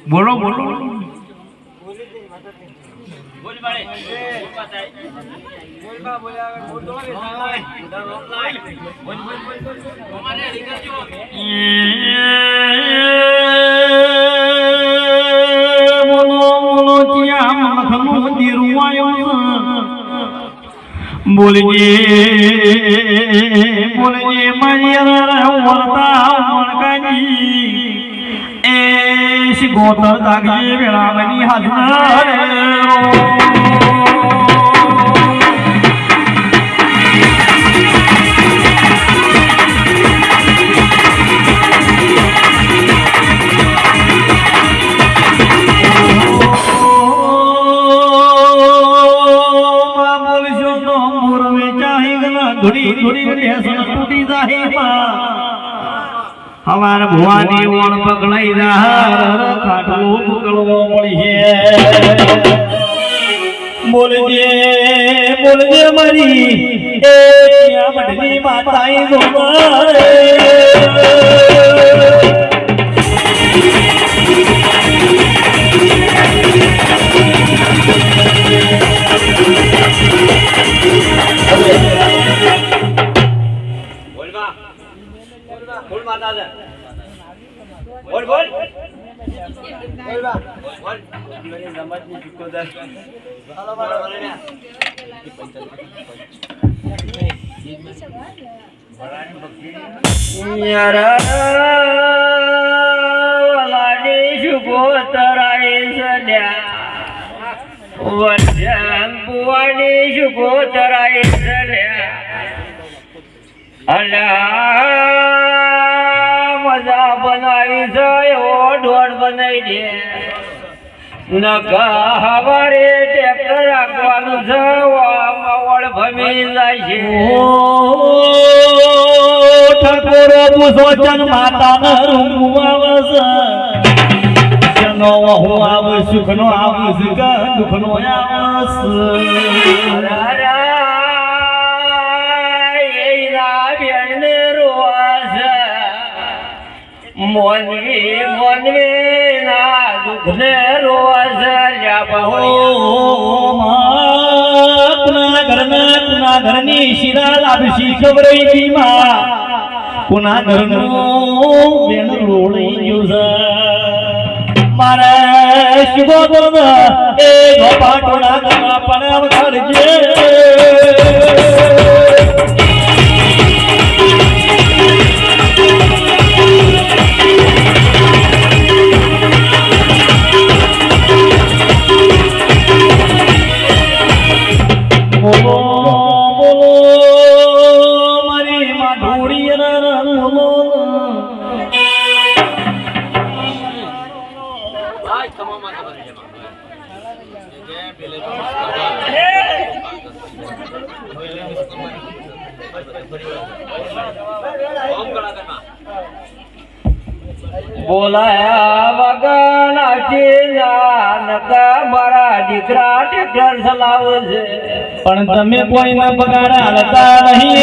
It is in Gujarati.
બોલો બોલો બોલજે બોલજે મારી વર્તા મણકાજી એ શિગોતર દાગી વેળામની હાજર ધુડી ધુડી લેસન તૂટી જાહે માં હવાર ભવાની ઓણ પકડાઈ રાહર ખાટલો પકડવો મળી છે બોલજે બોલજે મારી એ ત્યાં મઢની માતાઈ જોવારે बोल माता दे बोल बोल बोल बा बोल मेरी नमत नहीं चुको दे चलो बोलो बोले ना यार लाडी शुभो तराई सद्या वजन बुवानी शुभो तराई सद्या अल्लाह मजा बनावी છે એવો ઢોળ બનાવી દે નકા હવારે ટ્રેક્ટર રાખવાનું છે વળ ભમી જાય છે ઠકોરો પૂછો ચન માતાને રૂમમાં છે જનો હું આવ સુખનો આવ સુખ દુખનો આવ મોનવી મોનવી ના દુખને રોજ લ્યા કુના ઘરની શિરા લાભશી ખબરઈ દીમાં કુના ઘરનું બેન રોળી ગયું છે મારા શુભો બોલ એ ગોપાટોના ઘરમાં પણ કરજે બોલાયા વગર નકા મારા દીકરા ટ્રેક્ટર ચલાવે છે પણ તમે કોઈને પગાર હાલતા નહીં